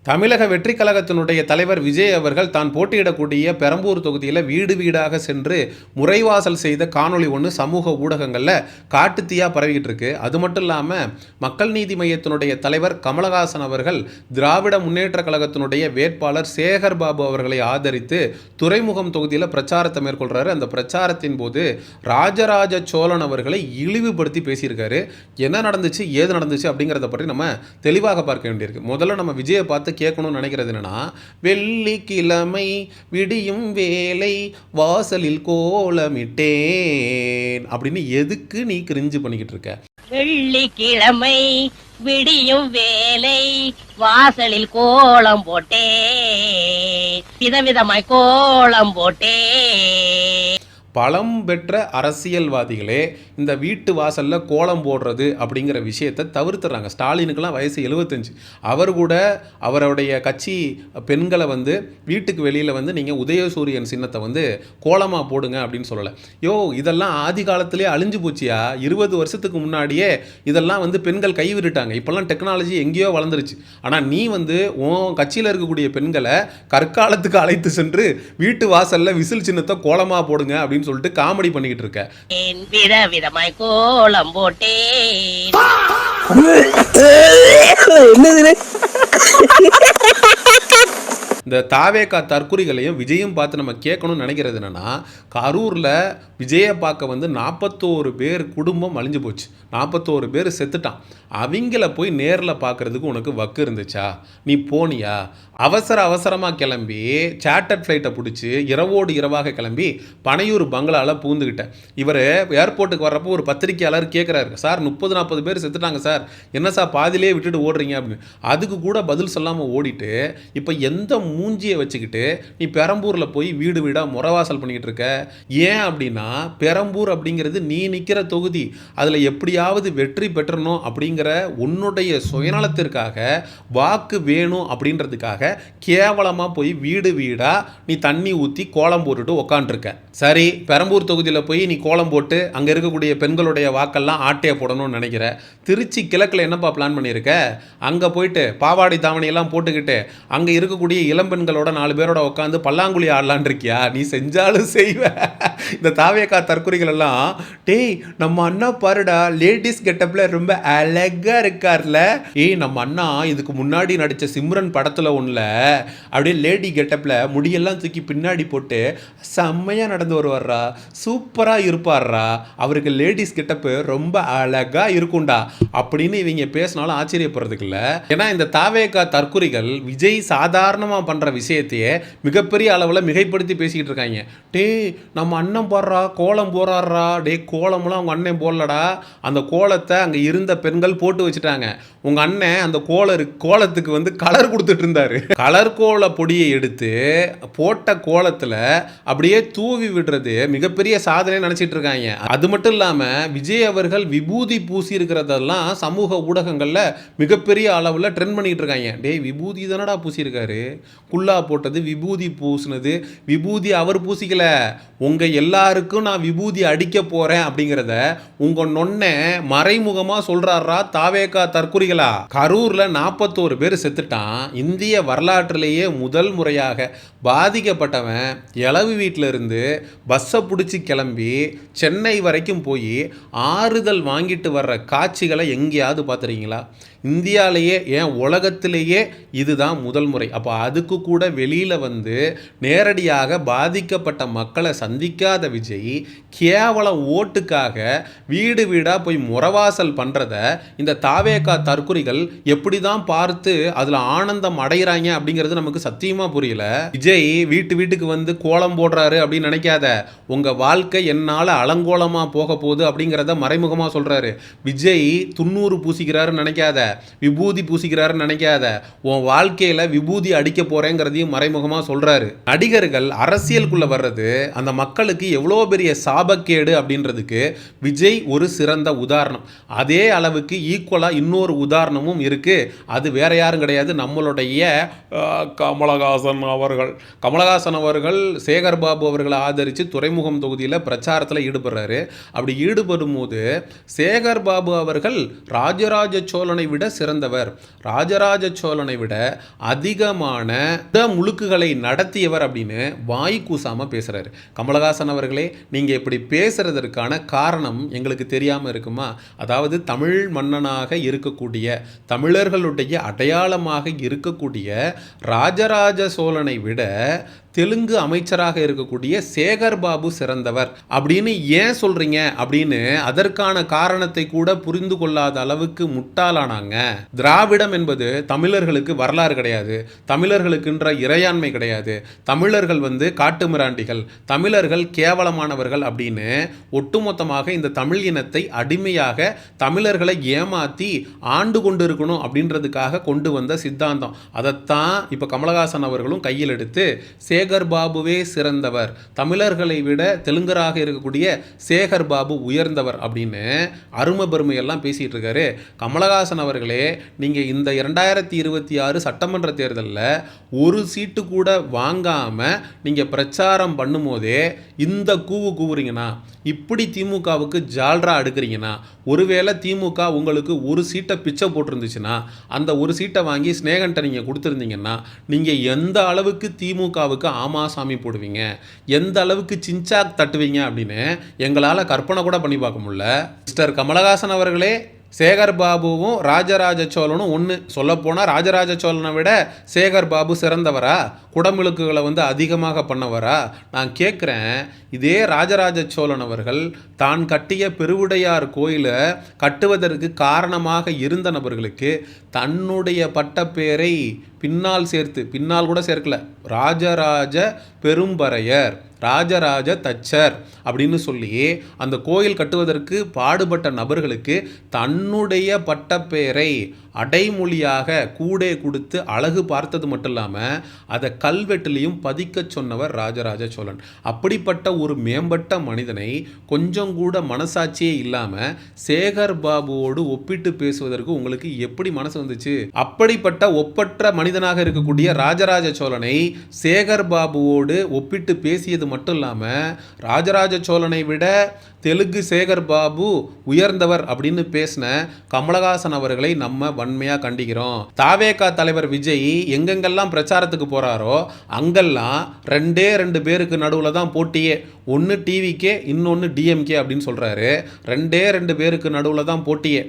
தமிழக வெற்றி கழகத்தினுடைய தலைவர் விஜய் அவர்கள் தான் போட்டியிடக்கூடிய பெரம்பூர் தொகுதியில் வீடு வீடாக சென்று முறைவாசல் செய்த காணொளி ஒன்று சமூக ஊடகங்களில் காட்டுத்தீயாக பரவிக்கிட்டு இருக்கு. அது மட்டும் இல்லாமல் மக்கள் நீதி மையத்தினுடைய தலைவர் கமலஹாசன் அவர்கள் திராவிட முன்னேற்ற கழகத்தினுடைய வேட்பாளர் சேகர் பாபு அவர்களை ஆதரித்து துறைமுகம் தொகுதியில் பிரச்சாரத்தை மேற்கொள்கிறாரு. அந்த பிரச்சாரத்தின் போது ராஜராஜ சோழன் அவர்களை இழிவுபடுத்தி பேசியிருக்காரு. என்ன நடந்துச்சு, ஏது நடந்துச்சு அப்படிங்கிறத பற்றி நம்ம தெளிவாக பார்க்க வேண்டியிருக்கு. முதல்ல நம்ம விஜயை பார்த்து கேட்கணும்னு நினைக்கிறது என்னன்னா, வெள்ளிக்கிழமை விடியும் வேலை வாசலில் கோலமிட்டேன் அப்படின்னு எதுக்கு நீ கிரிஞ்சு பண்ணிக்கிட்டு இருக்க? வெள்ளிக்கிழமை விடியும் வேலை வாசலில் கோலம் போட்டே, விதவிதமாய் கோலம் போட்டே. பலம் பெற்ற அரசியல்வாதிகளே இந்த வீட்டு வாசலில் கோலம் போடுறது அப்படிங்கிற விஷயத்தை தவிர்த்துறாங்க. ஸ்டாலினுக்கெல்லாம் வயசு 75. அவர் கூட அவருடைய கட்சி பெண்களை வீட்டுக்கு வெளியில் நீங்கள் உதயசூரியன் சின்னத்தை கோலமாக போடுங்க அப்படின்னு சொல்லலை. இதெல்லாம் ஆதி காலத்திலே அழிஞ்சு போச்சியா? 20 வருஷத்துக்கு முன்னாடியே இதெல்லாம் பெண்கள் கைவிட்டுட்டாங்க. இப்போல்லாம் டெக்னாலஜி எங்கேயோ வளர்ந்துருச்சு. ஆனால் நீ உன் கட்சியில் இருக்கக்கூடிய பெண்களை கற்காலத்துக்கு அழைத்து சென்று வீட்டு வாசலில் விசில் சின்னத்தை கோலமாக போடுங்க அப்படின்னு சொல்லிட்டு காமெடி பண்ணிக்கிட்டு இருக்க. விதவிதமாய் கோலம் போட்டே. இந்த தாவேகா தற்குறிகளையும் விஜயும் பார்த்து நம்ம கேட்கணும்னு நினைக்கிறது என்னன்னா, கரூரில் விஜயை பார்க்க 41 பேர் குடும்பம் அழிஞ்சு போச்சு. 41 பேர் செத்துட்டான். அவங்கள போய் நேரில் பார்க்கறதுக்கு உனக்கு வக்கு இருந்துச்சா? நீ போனியா? அவசரமாக கிளம்பி சார்ட்டர்ட் ஃப்ளைட்டை பிடிச்சி இரவோடு இரவாக கிளம்பி பனையூர் பங்களாவில் பூந்துக்கிட்டேன். இவர் ஏர்போர்ட்டுக்கு வர்றப்போ ஒரு பத்திரிக்கையாளர் கேட்குறாரு, சார் 30-40 பேர் செத்துட்டாங்க சார், என்ன சார் பாதிலே விட்டுட்டு ஓடுறீங்க அப்படின்னு. அதுக்கு கூட பதில் சொல்லாமல் ஓடிட்டு இப்போ எந்த மூஞ்சியை வச்சுக்கிட்டு நீ பெரம்பூரில் போய் வீடு வீடாக முறவாசல் பண்ணிக்கிட்டு இருக்க? ஏன் அப்படின்னா, பெரம்பூர் அப்படிங்கிறது நீ நிற்கிற தொகுதி. அதில் எப்படியாவது வெற்றி பெற்றணும் அப்படிங்கிற உன்னுடைய சுயநலத்திற்காக, வாக்கு வேணும் அப்படின்றதுக்காக கேவலமாக போய் வீடு வீடாக நீ தண்ணி ஊற்றி கோலம் போட்டுட்டு உக்காண்டிருக்க. சரி, பெரம்பூர் தொகுதியில் போய் நீ கோலம் போட்டு அங்கே இருக்கக்கூடிய பெண்களுடைய வாக்கெல்லாம் ஆட்டையை போடணும்னு நினைக்கிற. திருச்சி கிழக்கில் என்னப்பா பிளான் பண்ணியிருக்க? அங்கே போயிட்டு பாவாடை தாவணியெல்லாம் போட்டுக்கிட்டு அங்கே இருக்கக்கூடிய இளம்பெண்களோட 4 பேரோட உட்காந்து பல்லாங்குழி ஆடலான் இருக்கியா? நீ செஞ்சாலும் செய்வ. இந்த தாவேகா தற்குறிகள் எல்லாம், டேய் நம்ம அண்ணா பாருடா லேடிஸ் கெட்டப்பில் ரொம்ப அழகாக இருக்கார்ல, நம்ம அண்ணா இதுக்கு முன்னாடி நடித்த சிம்ரன் படத்தில் ஒன்றில் அப்படியே லேடி கெட்டப்பில் முடியெல்லாம் தூக்கி பின்னாடி போட்டு செம்மையாக நடந்து வருவார்ரா, சூப்பராக இருப்பார்ரா, அவருக்கு லேடிஸ் கெட்டப்பு ரொம்ப அழகாக இருக்கும்டா அப்படின்னு இவங்க பேசினாலும் ஆச்சரியப்படுறதுக்கு இல்லை. ஏன்னா இந்த தாவேகா தற்குறிகள் விஜய் சாதாரணமாக பண்ணுற விஷயத்தையே மிகப்பெரிய அளவில் மிகைப்படுத்தி பேசிக்கிட்டு இருக்காங்க. டே நம்ம அண்ணன் போடுறா கோலம் போடுறாரா, டே கோலம்லாம் அவங்க அண்ணன் போடலடா, அந்த கோலத்தை அங்கே இருந்த பெண்கள் போட்டு வச்சுட்டாங்க. உங்கள் அண்ணன் அந்த கோலத்துக்கு கலர் கொடுத்துட்டு இருந்தாரு. கலர் கோல பொடியை எடுத்து போட்ட கோலத்தில் அப்படியே தூவி விடுறது மிகப்பெரிய சாதனை நினச்சிட்டு இருக்காங்க. அது மட்டும் இல்லாமல் விஜய் அவர்கள் விபூதி பூசி இருக்கிறதெல்லாம் சமூக ஊடகங்களில் மிகப்பெரிய அளவில் ட்ரெண்ட் பண்ணிட்டு இருக்காங்க. டேய் விபூதி தானடா பூசியிருக்காரு, குல்லா போட்டது விபூதி பூசினது, விபூதி அவர் பூசிக்கல, உங்கள் எல்லாருக்கும் நான் விபூதி அடிக்க போகிறேன் அப்படிங்கிறத உங்கள் நொன்னை மறைமுகமாக சொல்கிறாரா தாவேகா தற்குறிகளா? கரூரில் 41 பேர் செத்துட்டான். இந்திய வரலாற்றிலேயே முதல் முறையாக பாதிக்கப்பட்டவன் இளவு வீட்டில் இருந்து பஸ்ஸை பிடிச்சி கிளம்பி சென்னை வரைக்கும் போய் ஆறுதல் வாங்கிட்டு வர்ற காட்சிகளை எங்கேயாவது பார்த்துறீங்களா? இந்தியாவிலேயே, ஏன் உலகத்திலேயே இதுதான் முதல் முறை. அப்போ அதுக்கு கூட வெளியில் நேரடியாக பாதிக்கப்பட்ட மக்களை சந்திக்காத விஜய் கேவலம் ஓட்டுக்காக வீடு வீடாக போய் முறவாசல் பண்ணுறத இந்த தாவேகா தற்குறிகள் எப்படி தான் பார்த்து அதில் ஆனந்தம் அடைகிறாங்க அப்படிங்கிறது நமக்கு சத்தியமாக புரியல. விஜய் வீட்டுக்கு கோலம் போடுறாரு அப்படின்னு நினைக்காத. உங்கள் வாழ்க்கை என்னால் அலங்கோலமாக போக போகுது அப்படிங்கிறத மறைமுகமாக சொல்கிறாரு. விஜய் 90 பூசிக்கிறாருன்னு நினைக்காத, விபூதி பூசிக்கிறாருன்னு நினைக்காத. உன் வாழ்க்கையில் விபூதி அடிக்க போகிறேங்கிறதையும் மறைமுகமாக சொல்கிறாரு. நடிகர்கள் அரசியலுக்குள்ளே வர்றது அந்த மக்களுக்கு எவ்வளோ பெரிய சாபக்கேடு அப்படின்றதுக்கு விஜய் ஒரு சிறந்த உதாரணம். அதே அளவுக்கு ஈக்குவலாக இன்னொரு உதாரணமும் இருக்குது. அது வேற யாரும் கிடையாது, நம்மளுடைய கமலஹாசன் அவர்கள். கமலஹாசன் அவர்கள் சேகர் பாபு அவர்களை ஆதரித்து துறைமுகம் தொகுதியில் பிரச்சாரத்தில் ஈடுபடுறாரு. அப்படி ஈடுபடும் போது சேகர் பாபு அவர்கள் ராஜராஜ சோழனை விட சிறந்தவர், ராஜராஜ சோழனை விட அதிகமான முழுக்குகளை நடத்தியவர் அப்படின்னு வாய் கூசாமல் பேசுகிறாரு. கமலஹாசன் அவர்களே, நீங்கள் இப்படி பேசுறதற்கான காரணம் எங்களுக்கு தெரியாமல் இருக்குமா? அதாவது தமிழ் மன்னனாக இருக்கக்கூடிய, தமிழர்களுடைய அடையாளமாக இருக்கக்கூடிய ராஜராஜ சோழனை விட தெலுங்கு அமைச்சராக இருக்கக்கூடிய சேகர் பாபு சிறந்தவர் அப்படின்னு ஏன் சொல்றீங்க அப்படின்னு அதற்கான காரணத்தை கூட புரிந்து கொள்ளாத அளவுக்கு முட்டாளானாங்க. திராவிடம் என்பது தமிழர்களுக்கு வரலாறு கிடையாது, தமிழர்களுக்குன்ற இறையாண்மை கிடையாது, தமிழர்கள் காட்டுமிராண்டிகள், தமிழர்கள் கேவலமானவர்கள் அப்படின்னு ஒட்டுமொத்தமாக இந்த தமிழ் இனத்தை அடிமையாக தமிழர்களை ஏமாத்தி ஆண்டு கொண்டு இருக்கணும் அப்படின்றதுக்காக கொண்டு வந்த சித்தாந்தம். அதைத்தான் இப்போ கமலஹாசன் அவர்களும் கையில் எடுத்து சேகர் பாபுவே சிறந்தவர், தமிழர்களை விட தெலுங்கராக இருக்கக்கூடிய சேகர் பாபு உயர்ந்தவர் அப்படின்னு அருமை பெருமையெல்லாம் பேசிட்டு இருக்காரு. கமலஹாசன் அவர்களே, நீங்க இந்த 2026 சட்டமன்ற தேர்தலில் ஒரு சீட்டு கூட வாங்காம நீங்க பிரச்சாரம் பண்ணும் போதே இந்த கூவுறீங்கன்னா, இப்படி திமுகவுக்கு ஜால்ரா அடுக்கிறீங்கன்னா, ஒருவேளை திமுக உங்களுக்கு ஒரு சீட்டை பிச்சை போட்டிருந்துச்சுன்னா அந்த ஒரு சீட்டை வாங்கி ஸ்நேகன்ட்ட நீங்கள் கொடுத்துருந்தீங்கன்னா நீங்கள் எந்த அளவுக்கு திமுகவுக்கு ஆமாசாமி போடுவீங்க, எந்த அளவுக்கு சின்சாக் தட்டுவீங்க அப்படின்னு எங்களால் கற்பனை கூட பண்ணி பார்க்க முடியல. மிஸ்டர் கமலஹாசன் அவர்களே, சேகர் பாபுவும் ராஜராஜ சோழனும் ஒன்று. சொல்லப்போனால் ராஜராஜ சோழனை விட சேகர் பாபு சிறந்தவரா? குடமுழுக்குகளை அதிகமாக பண்ணவரா? நான் கேட்குறேன், இதே ராஜராஜ சோழன் அவர்கள் தான் கட்டிய பெருவுடையார் கோயிலை கட்டுவதற்கு காரணமாக இருந்த நபர்களுக்கு தன்னுடைய பட்டப்பேரை பின்னால் கூட சேர்க்கல, ராஜராஜ பெரும்பறையர், ராஜராஜ தச்சர் அப்படின்னு சொல்லி அந்த கோயில் கட்டுவதற்கு பாடுபட்ட நபர்களுக்கு தன்னுடைய பட்டப்பேரை அடைமொழியாக கூடே கொடுத்து அழகு பார்த்தது மட்டும் இல்லாமல் அதை கல்வெட்டுலையும் பதிக்க சொன்னவர் ராஜராஜ சோழன். அப்படிப்பட்ட ஒரு மேம்பட்ட மனிதனை கொஞ்சம் கூட மனசாட்சியே இல்லாமல் சேகர் பாபுவோடு ஒப்பிட்டு பேசுவதற்கு உங்களுக்கு எப்படி மனசு வந்துச்சு? அப்படிப்பட்ட ஒப்பற்ற மனிதனாக இருக்கக்கூடிய ராஜராஜ சோழனை சேகர் பாபுவோடு ஒப்பிட்டு பேசியது மட்டும் இல்லாமல் ராஜராஜ சோழனை விட தெலுங்கு சேகர் பாபு உயர்ந்தவர் அப்படின்னு பேசின கமலஹாசன் அவர்களை நம்ம வன்மையாக கண்டிக்கிறோம். தாவேகா தலைவர் விஜய் எங்கெங்கெல்லாம் பிரச்சாரத்துக்கு போகிறாரோ அங்கெல்லாம் 2 பேருக்கு நடுவில் தான் போட்டியே. ஒன்று டிவிக்கே, இன்னொன்று டிஎம்கே அப்படின்னு சொல்கிறாரு. 2 பேருக்கு நடுவில் தான் போட்டியே.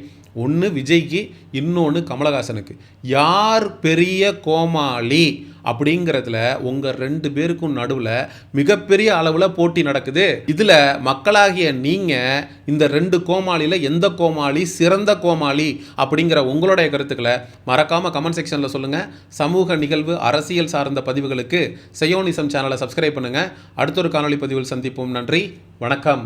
ஒன்று விஜய்க்கு, இன்னொன்று கமலஹாசனுக்கு. யார் பெரிய கோமாளி அப்படிங்கிறதுல உங்கள் 2 பேருக்கும் நடுவில் மிகப்பெரிய அளவில் போட்டி நடக்குது. இதில் மக்களாகிய நீங்கள் இந்த 2 கோமாளியில் எந்த கோமாளி சிறந்த கோமாளி அப்படிங்கிற உங்களுடைய கருத்துக்களை மறக்காமல் கமெண்ட் செக்ஷனில் சொல்லுங்கள். சமூக நிகழ்வு, அரசியல் சார்ந்த பதிவுகளுக்கு செயோனிசம் சேனலை சப்ஸ்கிரைப் பண்ணுங்கள். அடுத்த ஒரு காணொலி பதிவில் சந்திப்போம். நன்றி, வணக்கம்.